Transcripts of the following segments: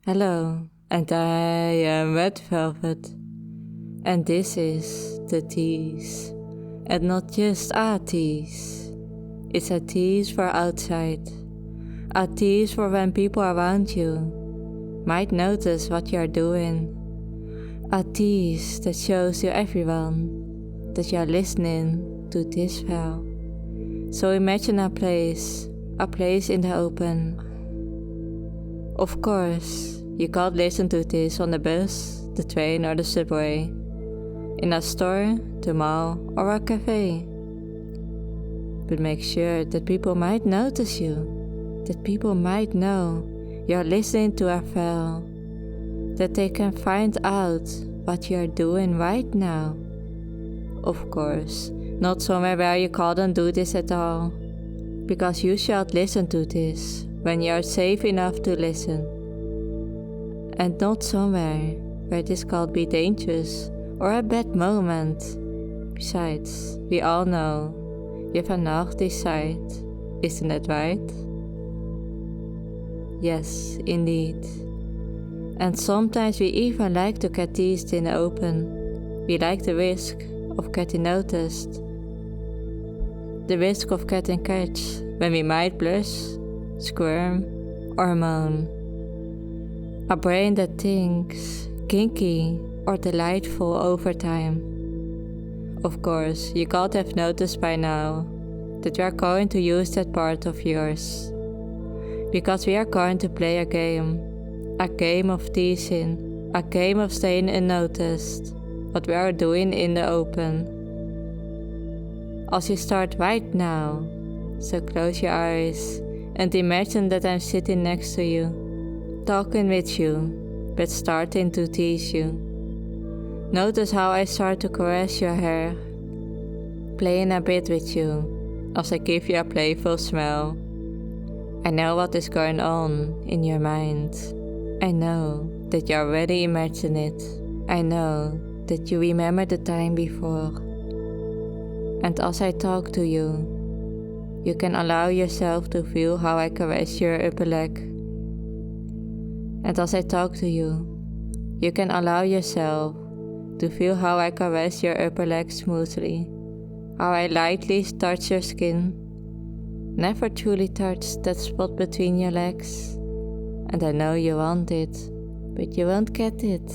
Hello, and I am Redfelfet, and this is the tease. And not just a tease, it's a tease for outside, a tease for when people around you might notice what you're doing, a tease that shows to everyone that you're listening to this well. So imagine a place in the open. Of course, you can't listen to this on the bus, the train or the subway, in a store, the mall or a cafe. But make sure that people might notice you, that people might know you're listening to a file, that they can find out what you're doing right now. Of course, not somewhere where you can't do this at all, because you should listen to this when you are safe enough to listen, and not somewhere where this could be dangerous or a bad moment. Besides, we all know you have a naughty side, isn't that right? Yes, indeed. And sometimes we even like to get teased in the open. We like the risk of getting noticed, the risk of getting catched when we might blush, squirm, or moan. A brain that thinks kinky or delightful over time. Of course, you can't have noticed by now that we are going to use that part of yours, because we are going to play a game of teasing, a game of staying unnoticed, what we are doing in the open. As you start right now, so close your eyes and imagine that I'm sitting next to you, talking with you, but starting to tease you. Notice how I start to caress your hair, playing a bit with you, as I give you a playful smile. I know what is going on in your mind. I know that you already imagine it. I know that you remember the time before. And as I talk to you, you can allow yourself to feel how I caress your upper leg. And as I talk to you, you can allow yourself to feel how I caress your upper leg smoothly, how I lightly touch your skin. Never truly touch that spot between your legs. And I know you want it, but you won't get it.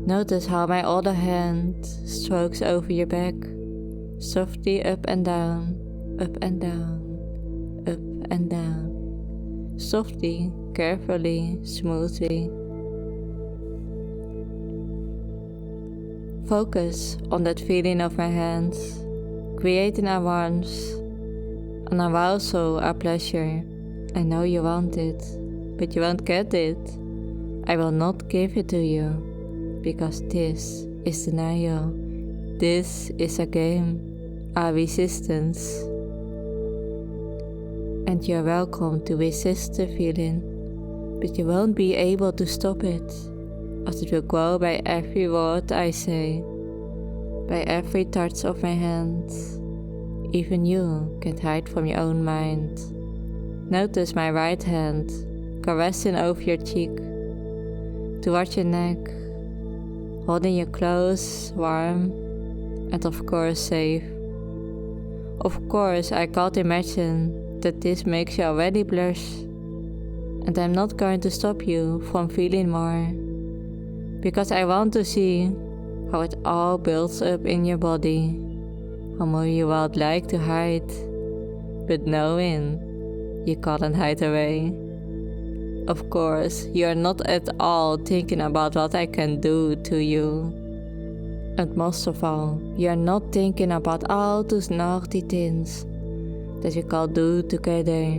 Notice how my other hand strokes over your back, softly up and down, up and down, up and down. Softly, carefully, smoothly. Focus on that feeling of my hands, creating a warmth, an arousal, a pleasure. I know you want it, but you won't get it. I will not give it to you, because this is denial. This is a game, a resistance. And you're welcome to resist the feeling, but you won't be able to stop it, as it will grow by every word I say, by every touch of my hands. Even you can't hide from your own mind. Notice my right hand caressing over your cheek, towards your neck, holding you close, warm, and of course safe. Of course, I can't imagine that this makes you already blush, and I'm not going to stop you from feeling more, because I want to see how it all builds up in your body, how more you would like to hide, but knowing you can't hide away. Of course, you are not at all thinking about what I can do to you. And most of all, you are not thinking about all those naughty things that we can do together,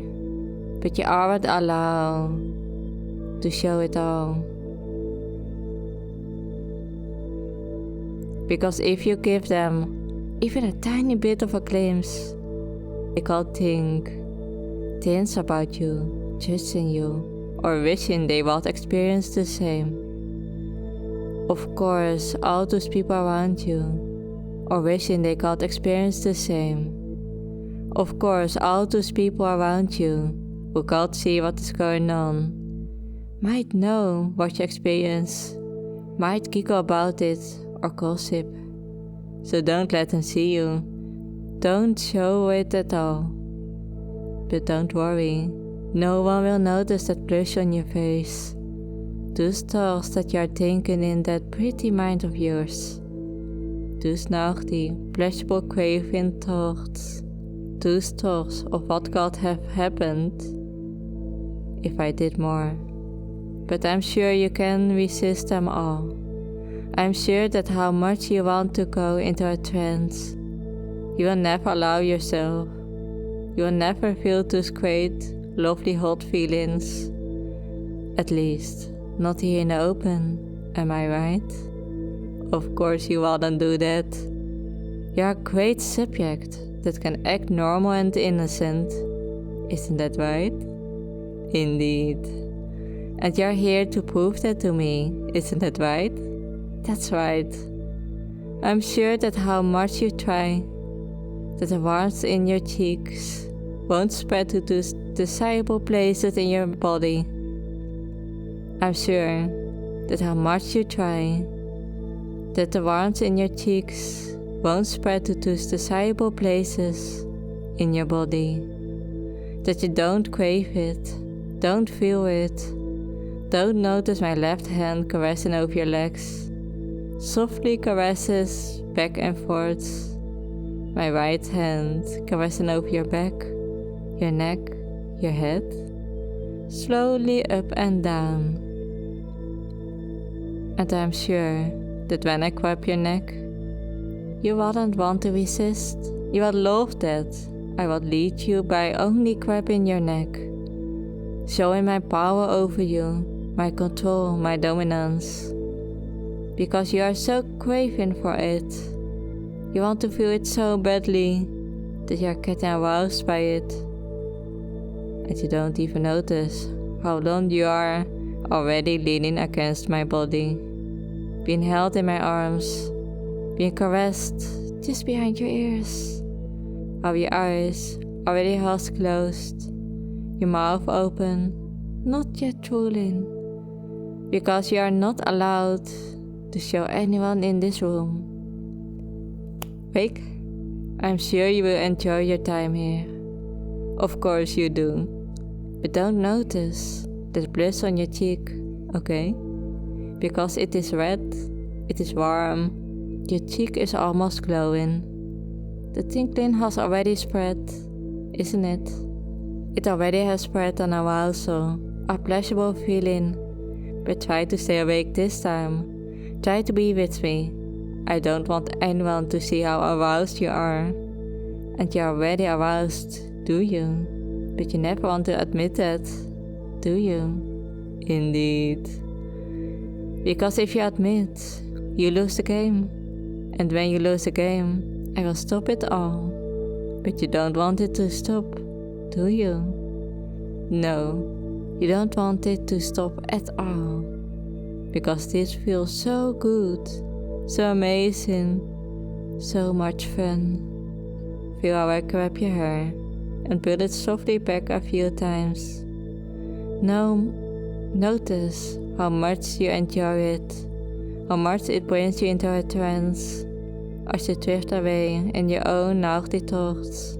but you aren't allowed to show it all. Because if you give them even a tiny bit of a glimpse, they can think things about you, judging you, or wishing they would experience the same. Of course, all those people around you, or wishing they could experience the same. Of course, all those people around you who can't see what is going on, might know what you experience, might giggle about it or gossip. So don't let them see you. Don't show it at all. But don't worry, no one will notice that blush on your face. Those thoughts that you are thinking in that pretty mind of yours. Those naughty, pleasurable craving thoughts. Those thoughts of what could have happened if I did more. But I'm sure you can resist them all. I'm sure that how much you want to go into a trance, you will never allow yourself. You will never feel those great, lovely hot feelings. At least, not here in the open, am I right? Of course you wouldn't do that. You're a great subject that can act normal and innocent. Isn't that right? Indeed. And you're here to prove that to me, isn't that right? That's right. I'm sure that how much you try, that the warmth in your cheeks won't spread to those desirable places in your body. I'm sure that how much you try, that the warmth in your cheeks won't spread to those desirable places in your body. That you don't crave it, don't feel it, don't notice my left hand caressing over your legs, softly caresses back and forth. My right hand caressing over your back, your neck, your head, slowly up and down. And I'm sure that when I grab your neck, you wouldn't want to resist. You would love that. I would lead you by only grabbing your neck, showing my power over you, my control, my dominance. Because you are so craving for it. You want to feel it so badly that you are getting aroused by it. And you don't even notice how long you are already leaning against my body, being held in my arms, being caressed just behind your ears, how your eyes already half closed, your mouth open, not yet drooling, because you are not allowed to show anyone in this room. Wake, I'm sure you will enjoy your time here. Of course you do, but don't notice the blush on your cheek, okay? Because it is red, it is warm, your cheek is almost glowing. The tingling has already spread, isn't it? It already has spread an arousal, a pleasurable feeling. But try to stay awake this time. Try to be with me. I don't want anyone to see how aroused you are. And you're already aroused, do you? But you never want to admit that, do you? Indeed. Because if you admit, you lose the game. And when you lose the game, I will stop it all. But you don't want it to stop, do you? No, you don't want it to stop at all. Because this feels so good, so amazing, so much fun. Feel how I grab your hair and pull it softly back a few times. Now, notice how much you enjoy it, how much it brings you into a trance, as you drift away in your own naughty thoughts,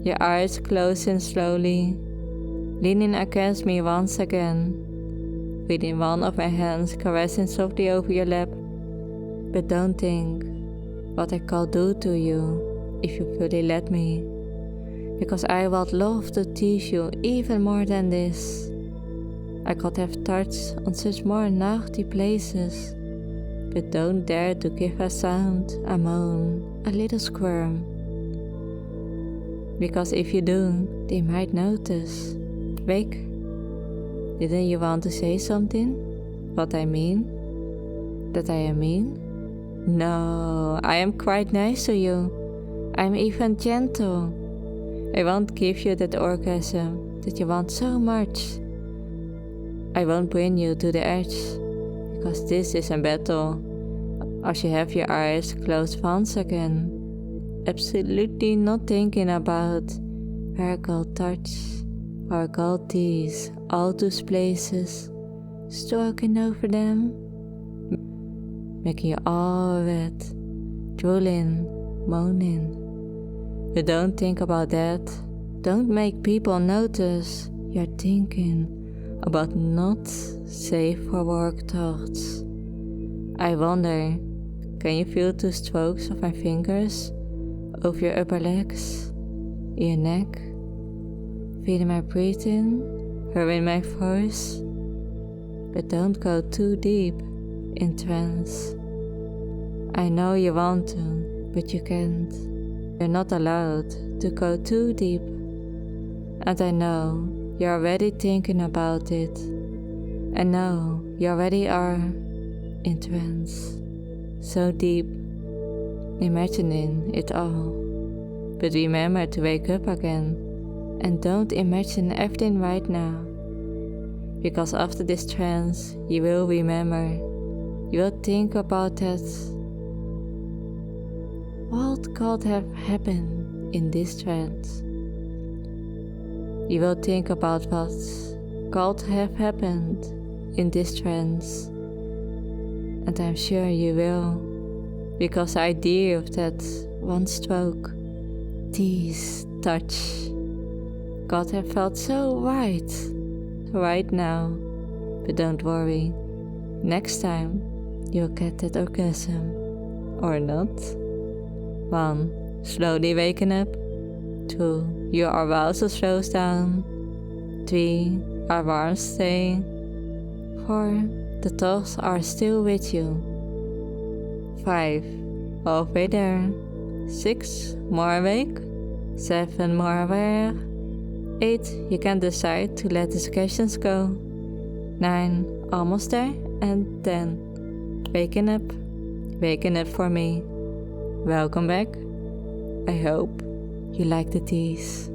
your eyes closing slowly, leaning against me once again, feeling one of my hands caressing softly over your lap. But don't think what I could do to you if you fully let me, because I would love to tease you even more than this. I could have touched on such more naughty places, but don't dare to give a sound, a moan, a little squirm. Because if you do, they might notice. Wake, didn't you want to say something? What I mean? That I am mean? No, I am quite nice to you. I am even gentle. I won't give you that orgasm that you want so much. I won't bring you to the edge, because this is a battle. As you have your eyes closed once again, absolutely not thinking about where I could touch, are called tease, all those places, stroking over them, making you all wet, drooling, moaning. But don't think about that. Don't make people notice you're thinking about not safe for work thoughts. I wonder, can you feel 2 strokes of my fingers over your upper legs, your neck, feeling my breathing, hearing my voice? But don't go too deep in trance. I know you want to, but you can't. You're not allowed to go too deep. And I know you're already thinking about it. I know you already are in trance, so deep, imagining it all. But remember to wake up again and don't imagine everything right now. Because after this trance, you will remember. You will think about that. What could have happened in this trance? You will think about what could have happened in this trance. And I'm sure you will, because the idea of that one stroke, tease, touch, could have felt so right now. But don't worry, next time you'll get that orgasm, or not. 1. Slowly waking up. 2. Your arousal slows down. 3. Alarms staying. 4. The thoughts are still with you. 5. Halfway there. 6. More awake. 7. More aware. 8. You can decide to let the suggestions go. 9. Almost there. And 10. Waking up for me. Welcome back. I hope you like the tease.